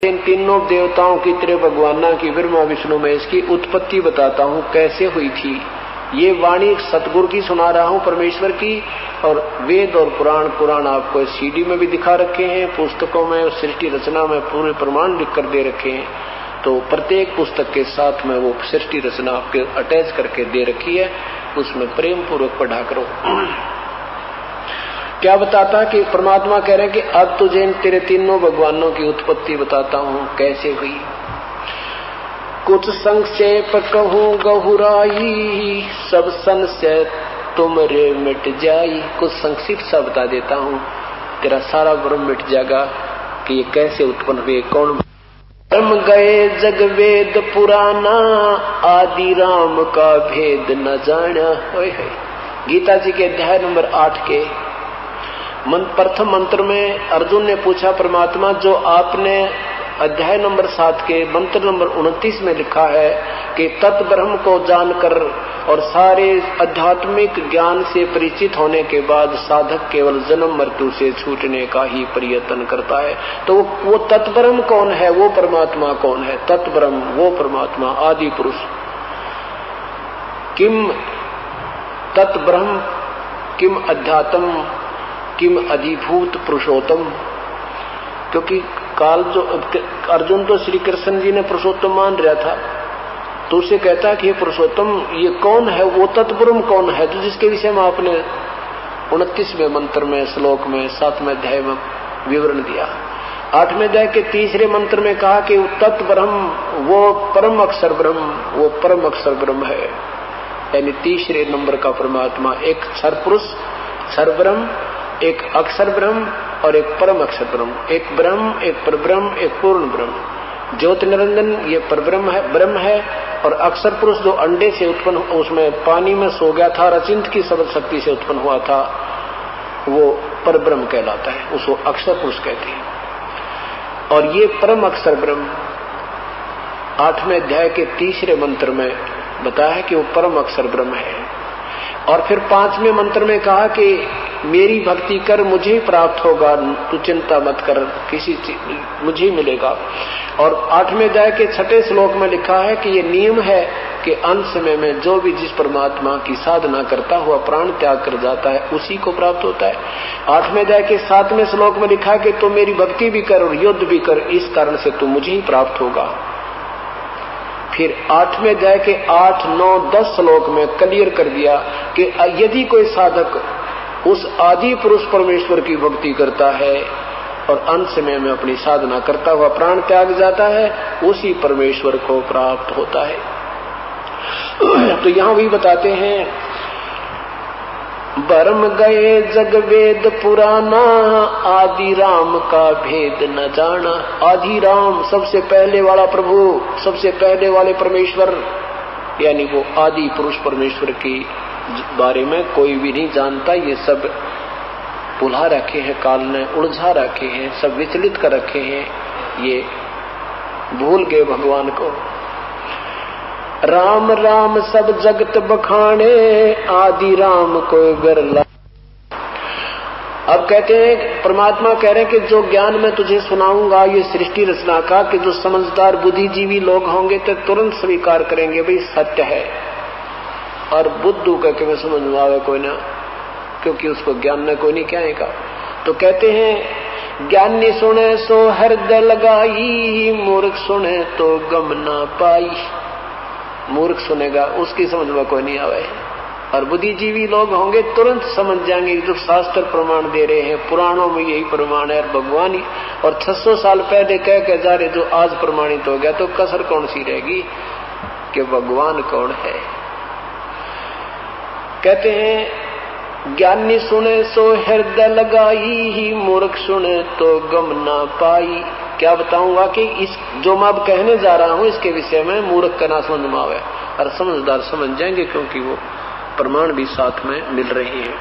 इन तीनों देवताओं की तरह भगवाना की ब्रह्मा विष्णु महेश की उत्पत्ति बताता हूँ कैसे हुई थी। ये वाणी सतगुरु की सुना रहा हूँ, परमेश्वर की। और वेद और पुराण आपको सीडी में भी दिखा रखे हैं, पुस्तकों में और सृष्टि रचना में पूरे प्रमाण लिख कर दे रखे हैं। तो प्रत्येक पुस्तक के साथ में वो सृष्टि रचना आपके अटैच करके दे रखी है, उसमें प्रेम पूर्वक पढ़ा करो। क्या बताता कि परमात्मा कह रहे हैं कि अब तुझे इन तेरे तीनों भगवानों की उत्पत्ति बताता हूँ कैसे हुई। कुछ संक्षेप कहूँ गहुराई, सब संशय तुमरे मिट जाई। कुछ संक्षिप्त सा बता देता हूँ, तेरा सारा भ्रम मिट जाएगा कि ये कैसे उत्पन्न हुए, कौन। ब्रह्म गए जग वेद पुराना, आदि राम का भेद न जाना। गीता जी के अध्याय नंबर 8 के प्रथम मंत्र में अर्जुन ने पूछा, परमात्मा जो आपने अध्याय नंबर 7 के मंत्र नंबर 29 में लिखा है कि तत्ब्रह्म को जानकर और सारे आध्यात्मिक ज्ञान से परिचित होने के बाद साधक केवल जन्म मृत्यु से छूटने का ही प्रयत्न करता है, तो वो तत्ब्रह्म कौन है, वो परमात्मा कौन है? तत्ब्रह्म वो परमात्मा आदि पुरुष। किम तत्ब्रह्म किम अध्यात्म किम अधिभूत पुरुषोत्तम। क्योंकि काल जो अर्जुन तो श्री कृष्ण जी ने पुरुषोत्तम मान रहा था, तो उसे कहता है कि ये पुरुषोत्तम ये कौन है, वो तत्ब्रह्म कौन है, तो जिसके विषय में आपने 29वें मंत्र में श्लोक में 7वें अध्याय में विवरण दिया। 8वें अध्याय के 3रे मंत्र में कहा कि तत्ब्रह्म वो परम अक्षर ब्रह्म, वो परम अक्षर ब्रह्म है। यानी 3रे नंबर का परमात्मा, एक क्षर पुरुष क्षर ब्रह्म, एक अक्षर ब्रह्म और एक परम अक्षर ब्रह्म। एक ब्रह्म, एक परब्रह्म, एक पूर्ण ब्रह्म। ज्योति निरंजन ये परब्रह्म है, ब्रह्म है। और अक्षर पुरुष जो अंडे से उत्पन्न, उसमें पानी में सो गया था, अचिंत की सबद शक्ति से उत्पन्न हुआ था, वो परब्रह्म कहलाता है, उसको अक्षर पुरुष कहते हैं। और ये परम अक्षर ब्रह्म 8वें अध्याय के 3रे मंत्र में बताया है कि वो परम अक्षर ब्रह्म है। और फिर 5वें मंत्र में कहा कि मेरी भक्ति कर मुझे ही प्राप्त होगा, तू चिंता मत कर, किसी मुझे ही मिलेगा। और 8वें अध्याय के 6ठे श्लोक में लिखा है कि ये नियम है कि अंत समय में जो भी जिस परमात्मा की साधना करता हुआ प्राण त्याग कर जाता है उसी को प्राप्त होता है। 8वें अध्याय के 7वें श्लोक में लिखा है कि तू मेरी भक्ति भी कर और युद्ध भी कर, इस कारण से तू मुझे ही प्राप्त होगा। फिर 8वें अध्याय के 8, 9, 10 श्लोक में क्लियर कर दिया कि यदि कोई साधक उस आदि पुरुष परमेश्वर की भक्ति करता है और अंत समय में अपनी साधना करता हुआ प्राण त्याग जाता है, उसी परमेश्वर को प्राप्त होता है। तो यहां भी बताते हैं, ब्रह्म गए जग वेद पुराना, आदि राम का भेद न जाना। आदि राम सबसे पहले वाला प्रभु, सबसे पहले वाले परमेश्वर, यानी वो आदि पुरुष परमेश्वर की बारे में कोई भी नहीं जानता। ये सब भुला रखे हैं, काल ने उलझा रखे हैं, सब विचलित कर रखे हैं, ये भूल गए भगवान को। राम राम सब जगत बखाने, आदि राम को बिरला। अब कहते हैं, परमात्मा कह रहे हैं कि जो ज्ञान मैं तुझे सुनाऊंगा ये सृष्टि रचना का, कि जो समझदार बुद्धिजीवी लोग होंगे तो तुरंत स्वीकार करेंगे भाई सत्य है। और बुद्धू कहके में समझ में आवे कोई ना, क्योंकि उसको ज्ञान ने कोई नहीं कहेगा। तो कहते हैं, ज्ञानी सुने सो हृदय लगाई, मूर्ख सुने तो गम ना पाई। मूर्ख सुनेगा उसकी समझ में कोई नहीं आवे, और बुद्धिजीवी लोग होंगे तुरंत समझ जाएंगे। जो शास्त्र प्रमाण दे रहे हैं, पुराणों में यही प्रमाण है, और भगवान ही और 600 साल पहले कह के जा रहे जो आज प्रमाणित हो गया, तो कसर कौन सी रहेगी कि भगवान कौन है। कहते हैं, ज्ञानी सुने सो हृदय लगाई, मूर्ख सुने तो गम ना पाई। क्या बताऊंगा कि इस जो मैं अब कहने जा रहा हूं इसके विषय में मूर्ख का ना समझ में आवे, और समझदार समझ जाएंगे, क्योंकि वो प्रमाण भी साथ में मिल रही है।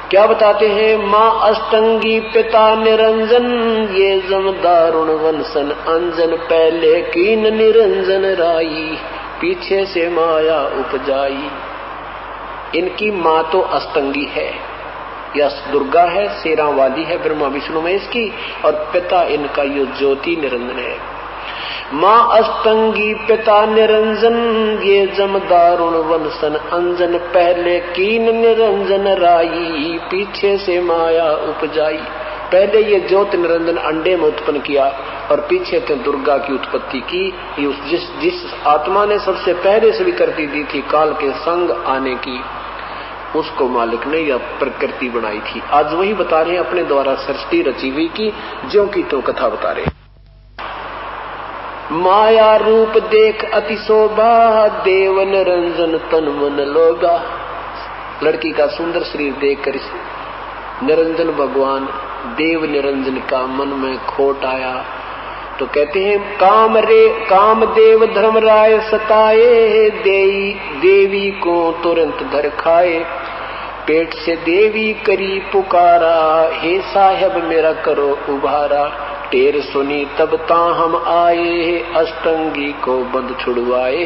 क्या बताते हैं, माँ अष्टंगी पिता निरंजन, ये जमदारुण वंशन अंजन, पहले कीन निरंजन राई, पीछे से माया उपजाई। इनकी माँ तो अष्टंगी है, यह दुर्गा है, शेरा वाली है, ब्रह्मा विष्णु महेश की, और पिता इनका यो ज्योति निरंजन है। माँ अष्टंगी पिता निरंजन, ये जम दारुण वंशन अंजन, पहले कीन निरंजन राई, पीछे से माया उपजाई। पहले ये ज्योत निरंजन अंडे में उत्पन्न किया और पीछे से दुर्गा की उत्पत्ति की। ये जिस आत्मा ने सबसे पहले स्वीकृति दी थी काल के संग आने की, उसको मालिक ने यह प्रकृति बनाई थी। आज वही बता रहे हैं अपने द्वारा सृष्टि रची हुई की, ज्यों की तो कथा बता रहे। माया रूप देख अति शोभा, देव निरंजन तन मन लोगा। लड़की का सुंदर शरीर देखकर निरंजन भगवान देव निरंजन का मन में खोट आया। तो कहते हैं काम देव धर्मराय सताए, देवी को तुरंत धर खाए। पेट से देवी करी पुकारा, हे साहब मेरा करो उभारा। टेर सुनी तब ता हम आए, अष्टंगी को बंद छुड़वाए।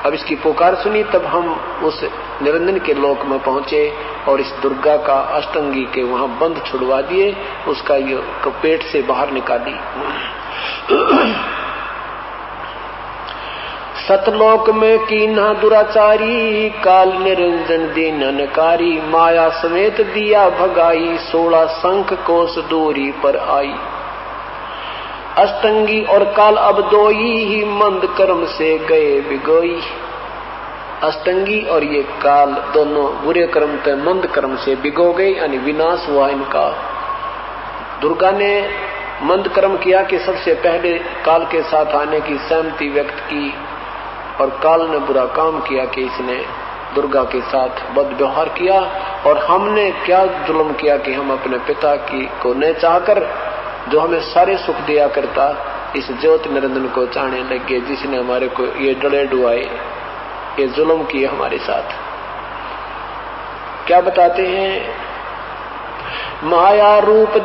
अब इसकी पुकार सुनी तब हम उस निरंजन के लोक में पहुंचे और इस दुर्गा का अष्टंगी के वहां बंद छुड़वा दिए, उसका ये पेट से बाहर निकाली। सतलोक में कीन्हा दुराचारी, काल निरंजन दीननकारी। माया समेत दिया भगाई, 16 शंख कोस दूरी पर आई। अष्टंगी और काल अब दोई ही, मंद कर्म से गए बिगोई। अष्टंगी और ये काल दोनों बुरे कर्म पे मंद कर्म से बिगो गए, यानी विनाश हुआ इनका। दुर्गा ने मंद कर्म किया कि सबसे पहले काल के साथ आने की सहमति व्यक्त की, और काल ने बुरा काम किया कि इसने दुर्गा के साथ बद व्यवहार किया। और हमने क्या जुल्म किया कि हम अपने पिता की को न चाहकर, जो हमें सारे सुख दिया करता, इस ज्योत निरंजन को चाहने लगे, जिसने हमारे को ये डले डुआए, ये जुल्म किए हमारे साथ। क्या बताते हैं? माया रूप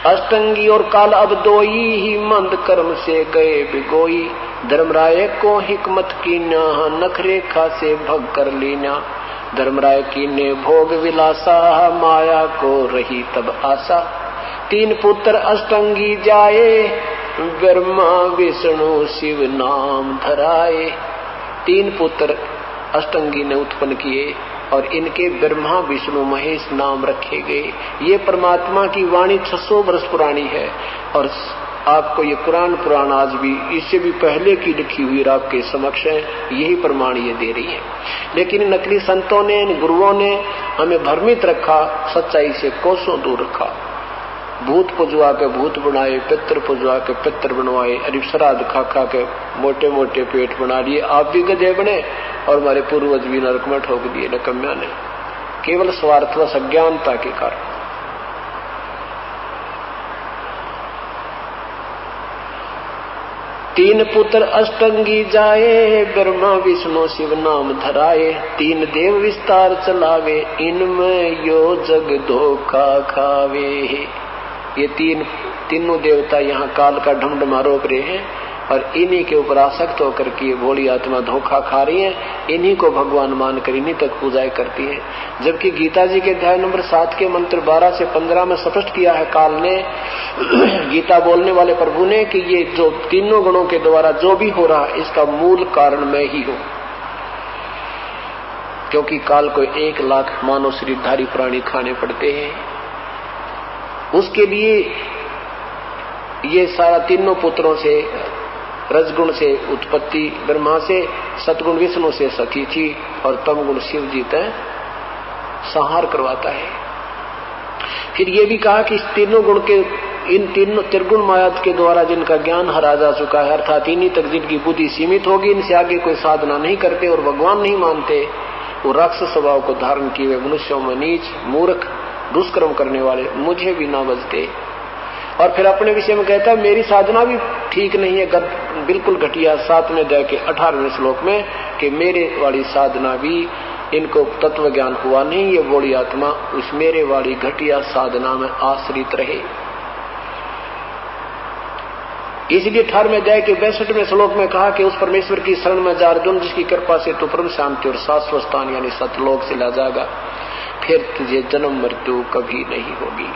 अष्टंगी और काल अब दोई ही, मंद कर्म से गए बिगोई। धर्मराय को हिकमत की न, नखरेखा से भग कर लीना। धर्मराय की ने भोग विलासा, माया को रही तब आशा। 3 पुत्र अष्टंगी जाए, ब्रह्मा विष्णु शिव नाम धराए। 3 पुत्र अष्टंगी ने उत्पन्न किए और इनके ब्रह्मा विष्णु महेश नाम रखे गए। ये परमात्मा की वाणी 600 वर्ष पुरानी है और आपको ये कुरान पुराण आज भी इससे भी पहले की लिखी हुई आपके समक्ष है, यही प्रमाण ये दे रही है। लेकिन नकली संतों ने, गुरुओं ने हमें भ्रमित रखा, सच्चाई से कोसों दूर रखा। भूत पुजवा के भूत बनाए, पितर पुजवा के पितर बनवाए, अरे श्राद्ध खा खा के मोटे मोटे पेट बना लिए। आप भी गधे बने और हमारे पूर्वज भी नरक में ठोक दिए नकम्या ने, केवल स्वार्थवश अज्ञानता के कारण। तीन पुत्र अष्टंगी जाए, ब्रह्मा विष्णु शिव नाम धराए। 3 देव विस्तार चलावे, इनमें यो जग धोखा खावे। ये तीनों देवता यहाँ काल का ढमढमा रोक रहे हैं और इन्हीं के ऊपर आसक्त होकर के ये भोली आत्मा धोखा खा रही है। इन्हीं को भगवान मानकर इन्हीं तक पूजाएं करती है। जबकि गीता जी के अध्याय नंबर 7 के मंत्र 12 से 15 में स्पष्ट किया है काल ने, गीता बोलने वाले प्रभु ने, कि ये जो तीनों गुणों के द्वारा जो भी हो रहा इसका मूल कारण मैं ही हूं। क्योंकि काल को 1 लाख मानव शरीरधारी प्राणी खाने पड़ते हैं, उसके लिए ये सारा तीनों पुत्रों से, रजगुण से उत्पत्ति ब्रह्मा से, सतगुण विष्णु से सती थी और तमगुण शिव जी तय संहार करवाता है। फिर ये भी कहा कि इस तीनों गुण के, इन तीनों त्रिगुण माया के द्वारा जिनका ज्ञान हरा जा चुका है, अर्थात इन्हीं तक जिनकी बुद्धि सीमित होगी, इनसे आगे कोई साधना नहीं करते और भगवान नहीं मानते, वो राक्षस स्वभाव को धारण किए हुए मनुष्यों में नीच, मूर्ख, दुष्कर्म करने वाले मुझे भी ना बजते। और फिर अपने विषय में कहता है मेरी साधना भी ठीक नहीं है, बिल्कुल घटिया। 7वें अध्याय के 18वें श्लोक में कि मेरे वाली साधना भी इनको तत्व ज्ञान हुआ नहीं, ये बड़ी आत्मा उस मेरे वाली घटिया साधना में आश्रित रहे। इसलिए 18वें अध्याय के 62वें श्लोक में कहा कि उस परमेश्वर की शरण में जा अर्जुन, जिसकी कृपा से तू परम शांति और शाश्वत स्थान यानी सतलोक से ला जाएगा, फिर तुझे जन्म मृत्यु कभी नहीं होगी।